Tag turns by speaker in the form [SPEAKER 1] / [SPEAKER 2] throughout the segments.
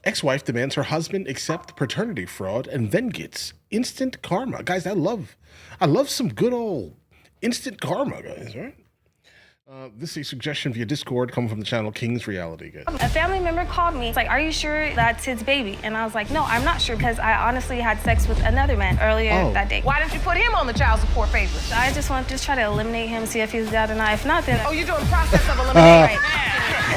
[SPEAKER 1] Ex-wife demands her husband accept paternity fraud and then gets instant karma. Guys, I love some good old instant karma, guys, right? This is a suggestion via Discord coming from the channel King's Reality, guys.
[SPEAKER 2] A family member called me. It's like, are you sure that's his baby? And I was like, no, I'm not sure because I honestly had sex with another man earlier that day.
[SPEAKER 3] Why didn't you put him on the child support papers?
[SPEAKER 2] I just want to try to eliminate him, see if he's dead or not. If not, then...
[SPEAKER 3] Oh, you're doing process of elimination.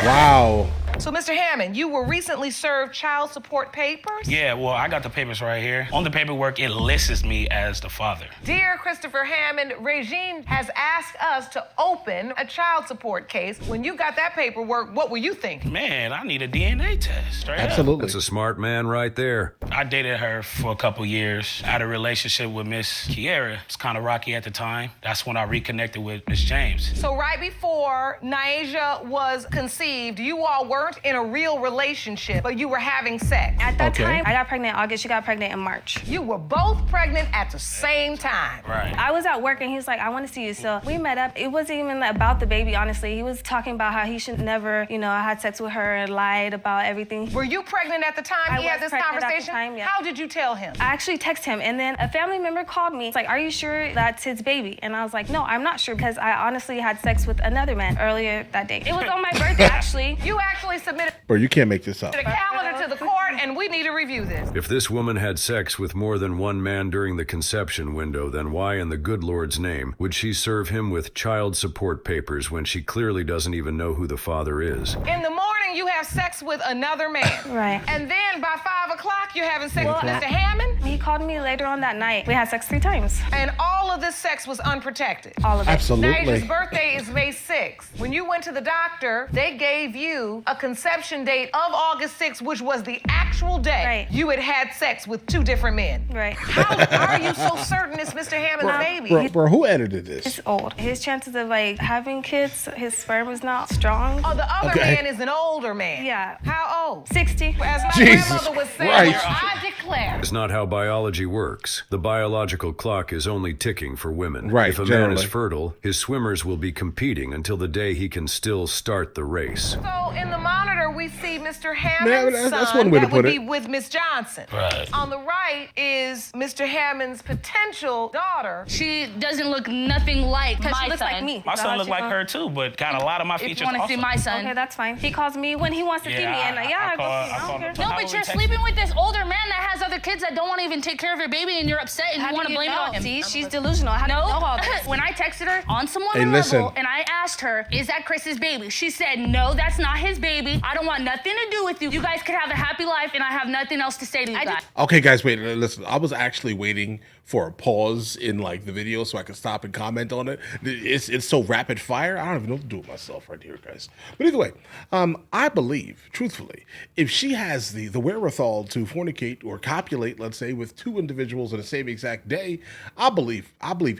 [SPEAKER 1] Wow.
[SPEAKER 3] So, Mr. Hammond, you were recently served child support papers?
[SPEAKER 4] Yeah, well, I got the papers right here. On the paperwork, it lists me as the father.
[SPEAKER 3] Dear Christopher Hammond, Regine has asked us to open a child support case. When you got that paperwork, what were you thinking?
[SPEAKER 4] Man, I need a DNA test. Straight
[SPEAKER 1] Absolutely.
[SPEAKER 5] That's a smart man right there.
[SPEAKER 4] I dated her for a couple years. I had a relationship with Miss Kier. It was kind of rocky at the time. That's when I reconnected with Miss James.
[SPEAKER 3] So right before Niaja was conceived, you all weren't in a real relationship, but you were having sex.
[SPEAKER 2] At that time, I got pregnant in August. She got pregnant in March.
[SPEAKER 3] You were both pregnant at the same time.
[SPEAKER 4] Right.
[SPEAKER 2] I was at work and he was like, I want to see you. So we met up. It wasn't even about the baby, honestly. He was talking about how he should never, had sex with her and lied about everything.
[SPEAKER 3] Were you pregnant at the time he had this conversation?
[SPEAKER 2] At the time, yeah.
[SPEAKER 3] How did you tell him?
[SPEAKER 2] I actually texted him, and then a family member called me. It's like, are you sure that's his baby? And I was like, no, I'm not sure because I honestly had sex with another man earlier that day. It was on my birthday, actually.
[SPEAKER 3] You actually submitted
[SPEAKER 1] Bro, you can't make this up.
[SPEAKER 3] the calendar to the court, and we need to review this.
[SPEAKER 5] If this woman had sex with more than one man during the conception window, then why in the good Lord's name would she serve him with child support papers when she clearly doesn't even know who the father is?
[SPEAKER 3] In the morning, you have sex with another man.
[SPEAKER 2] Right.
[SPEAKER 3] And then by 5 o'clock, you're having sex with Mr. Hammond.
[SPEAKER 2] He called me later on that night. We had sex 3 times.
[SPEAKER 3] And all of this sex was unprotected.
[SPEAKER 2] All of it.
[SPEAKER 1] Absolutely.
[SPEAKER 3] Niaja's birthday is May 6th. When you went to the doctor, they gave you a conception date of August 6th, which was the actual day you had had sex with 2 different men.
[SPEAKER 2] Right.
[SPEAKER 3] How are you so certain it's Mr. Hammond's baby?
[SPEAKER 1] Bro, who edited this?
[SPEAKER 2] It's old. His chances of having kids, his sperm is not strong.
[SPEAKER 3] Oh, the other man is an older man.
[SPEAKER 2] Yeah.
[SPEAKER 3] How old?
[SPEAKER 2] 60.
[SPEAKER 3] As my
[SPEAKER 1] Jesus
[SPEAKER 3] grandmother would say,
[SPEAKER 1] Christ.
[SPEAKER 3] I declare.
[SPEAKER 5] It's not how biology works. The biological clock is only ticking for women.
[SPEAKER 1] Right,
[SPEAKER 5] If a man
[SPEAKER 1] generally.
[SPEAKER 5] is fertile, his swimmers will be competing until the day he can still start the race.
[SPEAKER 3] So in the monitor, we see Mr. Hammond's
[SPEAKER 1] that's
[SPEAKER 3] son.
[SPEAKER 1] one way to
[SPEAKER 3] that would
[SPEAKER 1] put
[SPEAKER 3] be
[SPEAKER 1] it.
[SPEAKER 3] with Miss Johnson.
[SPEAKER 4] Right.
[SPEAKER 3] On the right is Mr. Hammond's potential daughter.
[SPEAKER 6] She doesn't look nothing like my
[SPEAKER 2] She looks
[SPEAKER 6] son.
[SPEAKER 2] like me.
[SPEAKER 4] My
[SPEAKER 2] Is that
[SPEAKER 4] son
[SPEAKER 2] how
[SPEAKER 4] looked
[SPEAKER 2] she
[SPEAKER 4] like
[SPEAKER 2] looks?
[SPEAKER 4] her too, but got a lot of my
[SPEAKER 6] If
[SPEAKER 4] features
[SPEAKER 6] you want to
[SPEAKER 4] also.
[SPEAKER 6] see my son.
[SPEAKER 2] Okay, that's fine. He calls me when he wants to see me, and I go see him. I don't care.
[SPEAKER 6] No, but you're sleeping with this older man that has other kids that don't want to even take care of your baby, and you're upset and
[SPEAKER 2] How
[SPEAKER 6] you want
[SPEAKER 2] do
[SPEAKER 6] to blame it
[SPEAKER 2] know?
[SPEAKER 6] on him.
[SPEAKER 2] See, she's delusional. How do you know all this?
[SPEAKER 6] When I texted her on some
[SPEAKER 1] Hey,
[SPEAKER 6] woman
[SPEAKER 1] listen.
[SPEAKER 6] level, and I asked her, is that Chris's baby? She said, no, that's not his baby. I don't want nothing to do with you. You guys could have a happy life, and I have nothing else to say to you guys.
[SPEAKER 1] Okay, guys, wait, listen. I was actually waiting for a pause in the video so I could stop and comment on it. It's so rapid fire. I don't even know what to do with myself right here, guys. But either way, I believe, truthfully, if she has the wherewithal to fornicate or copulate, let's say, with 2 individuals in the same exact day, I believe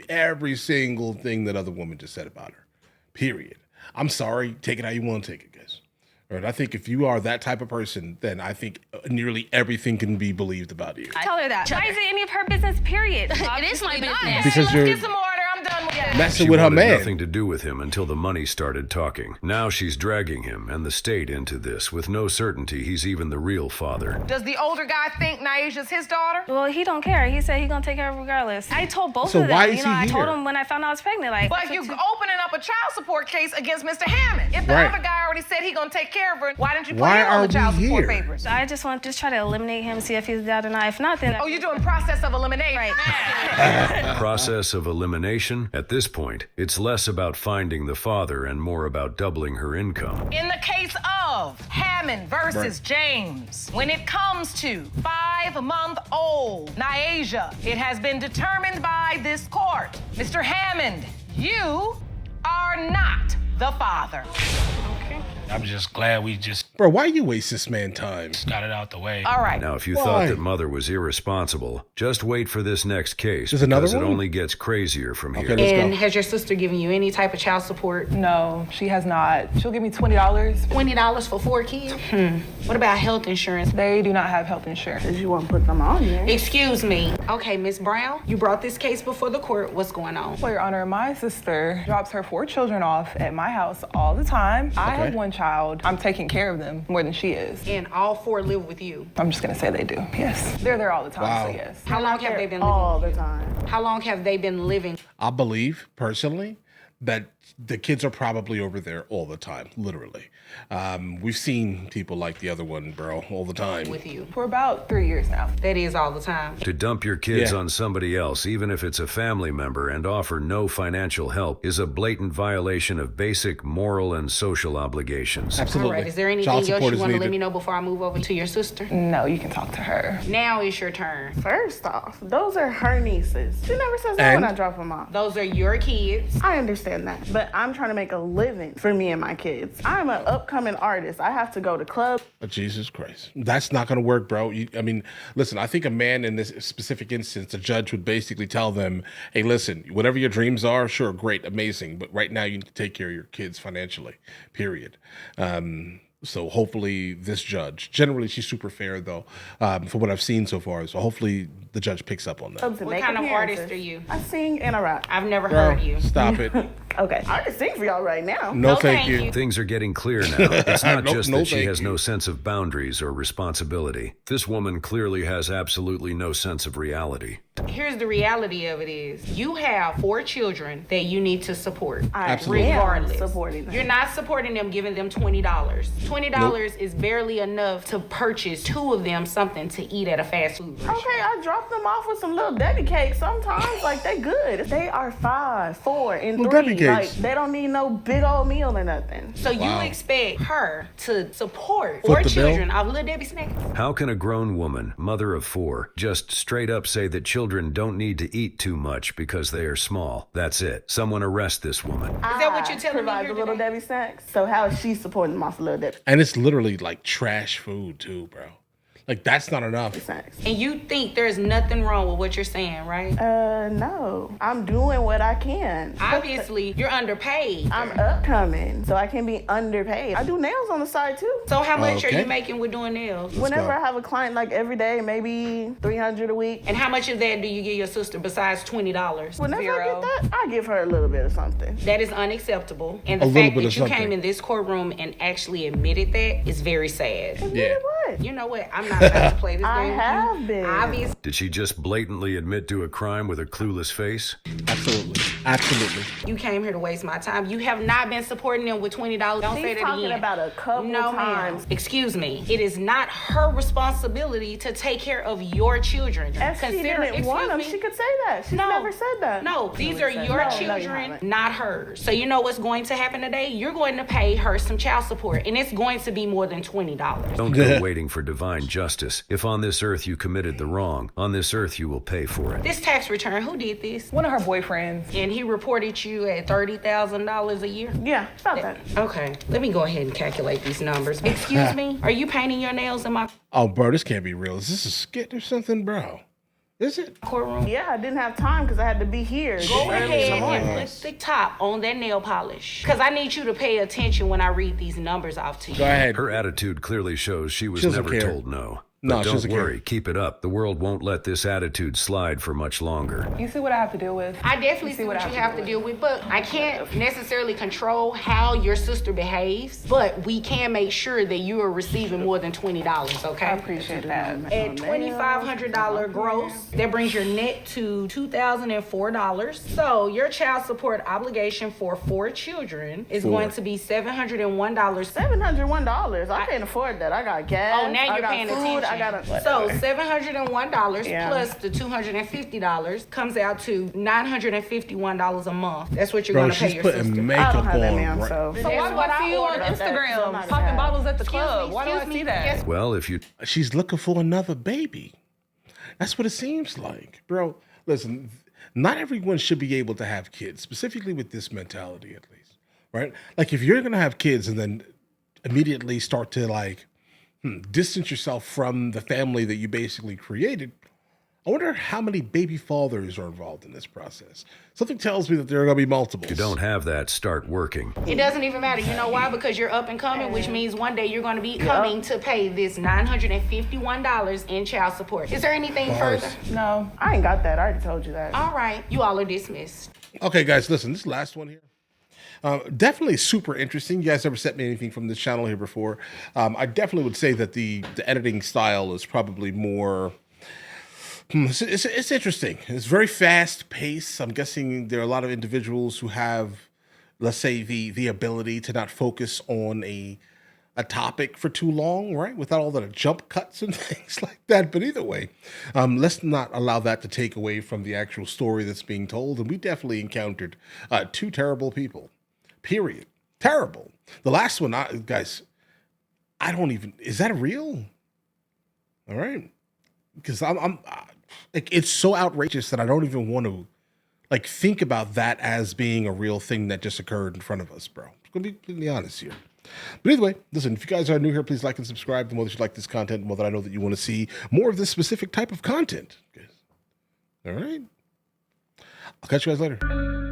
[SPEAKER 1] every single thing that other woman just said about her. Period. I'm sorry. Take it how you want to take it, guys. All right, I think if you are that type of person, then I think nearly everything can be believed about you.
[SPEAKER 2] Tell her that. Why is it any of her business, period?
[SPEAKER 6] It is my business.
[SPEAKER 1] Because
[SPEAKER 3] Let's
[SPEAKER 1] you're
[SPEAKER 3] get some order. I'm done with this.
[SPEAKER 1] messing
[SPEAKER 5] She
[SPEAKER 1] with her
[SPEAKER 5] wanted
[SPEAKER 1] man.
[SPEAKER 5] nothing to do with him until the money started talking. Now she's dragging him and the state into this with no certainty he's even the real father.
[SPEAKER 3] Does the older guy think Niaja's his daughter?
[SPEAKER 2] Well, he don't care. He said he gonna take care of her regardless. I told both
[SPEAKER 1] So
[SPEAKER 2] of them.
[SPEAKER 1] why is he
[SPEAKER 2] I told
[SPEAKER 1] here?
[SPEAKER 2] him when I found out I was pregnant.
[SPEAKER 3] But you're opening up a child support case against Mr. Hammond. If the
[SPEAKER 1] Right.
[SPEAKER 3] other guy already said he gonna take care of her, why didn't you put
[SPEAKER 1] Why
[SPEAKER 3] him on
[SPEAKER 1] are
[SPEAKER 3] the child
[SPEAKER 1] we
[SPEAKER 3] support
[SPEAKER 1] here?
[SPEAKER 3] papers?
[SPEAKER 2] I just want to try to eliminate him, see if he's dead or not. If not, then
[SPEAKER 3] Oh, you're doing process of elimination.
[SPEAKER 2] Right.
[SPEAKER 5] Process of elimination? At this point, it's less about finding the father and more about doubling her income.
[SPEAKER 3] In the case of Hammond versus James, when it comes to 5-month-old Niaja, it has been determined by this court, Mr. Hammond, you are not the father.
[SPEAKER 4] I'm just glad we just
[SPEAKER 1] Bro, why you waste this man time?
[SPEAKER 4] got it out the way.
[SPEAKER 3] All right.
[SPEAKER 5] Now, if you
[SPEAKER 1] Why?
[SPEAKER 5] thought that mother was irresponsible, just wait for this next case
[SPEAKER 1] There's another
[SPEAKER 5] because it
[SPEAKER 1] one?
[SPEAKER 5] only gets crazier from here.
[SPEAKER 1] Okay, let's
[SPEAKER 7] And
[SPEAKER 1] go.
[SPEAKER 7] has your sister given you any type of child support?
[SPEAKER 8] No, she has not. She'll give me $20.
[SPEAKER 7] $20 for 4 kids? What about health insurance?
[SPEAKER 8] They do not have health insurance.
[SPEAKER 7] You want to put them on there. Excuse me. Okay, Miss Brown, you brought this case before the court. What's going on?
[SPEAKER 8] Well, Your Honor, my sister drops her 4 children off at my house all the time. I
[SPEAKER 1] Okay.
[SPEAKER 8] have 1 child child. I'm taking care of them more than she is.
[SPEAKER 7] And all 4 live with you.
[SPEAKER 8] I'm just gonna say they do. Yes. They're there all the time,
[SPEAKER 1] Wow.
[SPEAKER 8] so yes.
[SPEAKER 7] How long have they been living
[SPEAKER 9] all
[SPEAKER 7] with
[SPEAKER 9] the
[SPEAKER 7] you?
[SPEAKER 9] time?
[SPEAKER 7] How long have they been living?
[SPEAKER 1] I believe personally that the kids are probably over there all the time, literally. We've seen people like the other one, bro, all the time.
[SPEAKER 7] With you?
[SPEAKER 8] For about 3 years now.
[SPEAKER 7] That is all the time.
[SPEAKER 5] To dump your kids
[SPEAKER 1] Yeah.
[SPEAKER 5] on somebody else, even if it's a family member, and offer no financial help is a blatant violation of basic moral and social obligations.
[SPEAKER 1] Absolutely.
[SPEAKER 7] All right, is there anything
[SPEAKER 1] Child
[SPEAKER 7] else
[SPEAKER 1] support
[SPEAKER 7] you
[SPEAKER 1] is
[SPEAKER 7] want to let
[SPEAKER 1] needed.
[SPEAKER 7] me know before I move over to your sister?
[SPEAKER 8] No, you can talk to her.
[SPEAKER 7] Now it's your turn.
[SPEAKER 9] First off, those are her nieces. She never says that
[SPEAKER 1] And?
[SPEAKER 9] when I drop them off.
[SPEAKER 7] Those are your kids.
[SPEAKER 9] I understand that, but I'm trying to make a living for me and my kids. I'm an upcoming artist. I have to go to clubs.
[SPEAKER 1] Jesus Christ. That's not going to work, bro. I mean, listen, I think a man in this specific instance, a judge would basically tell them, hey, listen, whatever your dreams are, sure, great, amazing, but right now you need to take care of your kids financially, period. So hopefully this judge, generally she's super fair though, from what I've seen so far. So hopefully the judge picks up on that.
[SPEAKER 9] Clubs and
[SPEAKER 7] What
[SPEAKER 9] make
[SPEAKER 7] kind of
[SPEAKER 9] appearances.
[SPEAKER 7] artist are you?
[SPEAKER 9] I sing and I rap.
[SPEAKER 7] I've never
[SPEAKER 1] Bro,
[SPEAKER 7] heard you.
[SPEAKER 1] stop it.
[SPEAKER 9] Okay, I can sing for y'all right now.
[SPEAKER 1] No,
[SPEAKER 7] No,
[SPEAKER 1] thank
[SPEAKER 7] thank
[SPEAKER 1] you.
[SPEAKER 7] you.
[SPEAKER 5] Things are getting clear now. It's not
[SPEAKER 1] No-
[SPEAKER 5] just
[SPEAKER 1] no,
[SPEAKER 5] that she
[SPEAKER 1] thank
[SPEAKER 5] has
[SPEAKER 1] you.
[SPEAKER 5] no sense of boundaries or responsibility. This woman clearly has absolutely no sense of reality.
[SPEAKER 7] Here's the reality of it is you have 4 children that you need to support.
[SPEAKER 9] I
[SPEAKER 1] Absolutely.
[SPEAKER 9] am
[SPEAKER 7] Regardless.
[SPEAKER 9] supporting them.
[SPEAKER 7] You're not supporting them, giving them $20. $20 is barely enough to purchase 2 of them something to eat at a fast food restaurant.
[SPEAKER 9] Okay, I drop them off with some little Debbie cakes sometimes. Like, they good. They are 5, 4, and
[SPEAKER 1] Little
[SPEAKER 9] 3.
[SPEAKER 1] Debbie
[SPEAKER 9] Like,
[SPEAKER 1] cakes.
[SPEAKER 9] they don't need no big old meal or nothing.
[SPEAKER 7] So you
[SPEAKER 1] Wow.
[SPEAKER 7] expect her to support
[SPEAKER 1] Foot
[SPEAKER 7] 4
[SPEAKER 1] the bill?
[SPEAKER 7] children of Little Debbie snacks?
[SPEAKER 5] How can a grown woman, mother of 4, just straight up say that children don't need to eat too much because they are small? That's it. Someone arrest this woman.
[SPEAKER 7] Is that what you're telling me
[SPEAKER 9] provide
[SPEAKER 7] here
[SPEAKER 9] the little
[SPEAKER 7] today?
[SPEAKER 9] Debbie snacks. So how is she supporting my little Debbie
[SPEAKER 1] And it's literally like trash food too, bro. Like that's not enough.
[SPEAKER 9] snacks?
[SPEAKER 7] And you think there's nothing wrong with what you're saying, right?
[SPEAKER 9] No. I'm doing what I can.
[SPEAKER 7] Obviously, you're underpaid.
[SPEAKER 9] I'm upcoming, so I can be underpaid. I do nails on the side too.
[SPEAKER 7] So how much are
[SPEAKER 1] Okay.
[SPEAKER 7] you making with doing nails?
[SPEAKER 9] Whenever
[SPEAKER 1] go.
[SPEAKER 9] I have a client like every day, maybe 300 a week.
[SPEAKER 7] And how much of that do you give your sister besides $20?
[SPEAKER 9] Whenever
[SPEAKER 8] Zero.
[SPEAKER 9] I get that, I give her a little bit of something.
[SPEAKER 7] That is unacceptable. And
[SPEAKER 1] A
[SPEAKER 7] the
[SPEAKER 1] little
[SPEAKER 7] fact
[SPEAKER 1] bit
[SPEAKER 7] that
[SPEAKER 1] of
[SPEAKER 7] you
[SPEAKER 1] something.
[SPEAKER 7] came in this courtroom and actually admitted that is very sad.
[SPEAKER 1] Yeah.
[SPEAKER 9] What?
[SPEAKER 7] You know what? I'm not about to play this game
[SPEAKER 9] I
[SPEAKER 7] with you.
[SPEAKER 9] have been.
[SPEAKER 7] Obviously,
[SPEAKER 5] Did she just blatantly admit to a crime with a clueless face?
[SPEAKER 1] Absolutely. Absolutely.
[SPEAKER 7] you came here to waste my time. You have not been supporting them with $20. Don't say
[SPEAKER 9] She's
[SPEAKER 7] that
[SPEAKER 9] talking
[SPEAKER 7] again.
[SPEAKER 9] about a couple
[SPEAKER 7] No, ma'am.
[SPEAKER 9] times.
[SPEAKER 7] Excuse me. It is not her responsibility to take care of your children.
[SPEAKER 9] If she didn't want them, she could say that. She's never said that.
[SPEAKER 7] No, these are your
[SPEAKER 9] No, you
[SPEAKER 7] children,
[SPEAKER 9] haven't.
[SPEAKER 7] not hers. So you know what's going to happen today? You're going to pay her some child support, and it's going to be more than $20.
[SPEAKER 5] Don't go waiting for divine justice. If on this earth you committed the wrong, on this earth you will pay for it.
[SPEAKER 7] This tax return, who did this?
[SPEAKER 8] One of her boyfriends.
[SPEAKER 7] And he reported you at $30,000 a year?
[SPEAKER 9] Yeah, about that.
[SPEAKER 7] Okay, let me go ahead and calculate these numbers. Excuse me, are you painting your nails in my
[SPEAKER 1] Oh, bro, this can't be real. Is this a skit or something, bro? Is it?
[SPEAKER 7] courtroom?
[SPEAKER 9] Yeah, I didn't have time because I had to be here.
[SPEAKER 7] Go
[SPEAKER 9] early in the
[SPEAKER 7] ahead
[SPEAKER 9] morning.
[SPEAKER 7] and put the top on that nail polish. Because I need you to pay attention when I read these numbers off to you.
[SPEAKER 1] Go ahead.
[SPEAKER 5] Her attitude clearly shows she was
[SPEAKER 1] She doesn't
[SPEAKER 5] never
[SPEAKER 1] care.
[SPEAKER 5] told no.
[SPEAKER 1] No,
[SPEAKER 5] But
[SPEAKER 1] she
[SPEAKER 5] don't
[SPEAKER 1] doesn't care.
[SPEAKER 5] worry, keep it up. The world won't let this attitude slide for much longer.
[SPEAKER 8] You see what I have to deal with?
[SPEAKER 7] I definitely see what you have to deal with, but I can't necessarily control how your sister behaves, but we can make sure that you are receiving more than $20, okay?
[SPEAKER 8] I appreciate that.
[SPEAKER 7] At $2,500 gross, that brings your net to $2,004. So your child support obligation for 4 children is going to be $701.
[SPEAKER 9] $701. I can't afford that. I got gas.
[SPEAKER 7] Oh, now
[SPEAKER 9] I
[SPEAKER 7] you're
[SPEAKER 9] got
[SPEAKER 7] paying
[SPEAKER 9] food,
[SPEAKER 7] attention.
[SPEAKER 9] I got
[SPEAKER 7] So $701
[SPEAKER 9] Yeah.
[SPEAKER 7] plus the $250 comes out to $951 a month. That's what you're
[SPEAKER 1] Bro,
[SPEAKER 7] going to pay
[SPEAKER 1] she's
[SPEAKER 7] your
[SPEAKER 1] putting
[SPEAKER 7] sister.
[SPEAKER 9] I
[SPEAKER 1] makeup
[SPEAKER 9] don't have that
[SPEAKER 1] on.
[SPEAKER 9] now,
[SPEAKER 1] right-
[SPEAKER 9] so.
[SPEAKER 8] So why do I see you on
[SPEAKER 7] ordered that,
[SPEAKER 8] Instagram popping bottles at the club? Why do I see that?
[SPEAKER 5] Well, if you
[SPEAKER 1] She's looking for another baby. That's what it seems like. Bro, listen, not everyone should be able to have kids, specifically with this mentality at least, right? Like if you're going to have kids and then immediately start to like distance yourself from the family that you basically created, I wonder how many baby fathers are involved in this process. Something tells me that there are going to be multiples.
[SPEAKER 5] you don't have that, start working.
[SPEAKER 7] It doesn't even matter. You know why? Because you're up and coming, which means one day you're going to be coming to pay this $951 in child support. Is there anything further?
[SPEAKER 8] No.
[SPEAKER 9] I ain't got that. I already told you that.
[SPEAKER 7] All right. You all are dismissed.
[SPEAKER 1] Okay, guys, listen, this last one here. Definitely super interesting. You guys ever sent me anything from this channel here before? I definitely would say that the editing style is probably more. It's interesting. It's very fast paced. I'm guessing there are a lot of individuals who have, let's say, the ability to not focus on a topic for too long, right? Without all the jump cuts and things like that. But either way, let's not allow that to take away from the actual story that's being told. And we definitely encountered two terrible people. Period. Terrible. The last one, guys, I don't even. Is that real? All right, because it's so outrageous that I don't even want to like think about that as being a real thing that just occurred in front of us, bro. I'm gonna be completely honest here. But either way, listen, if you guys are new here, please like and subscribe. The more that you like this content, the more that I know that you want to see more of this specific type of content. All right. I'll catch you guys later.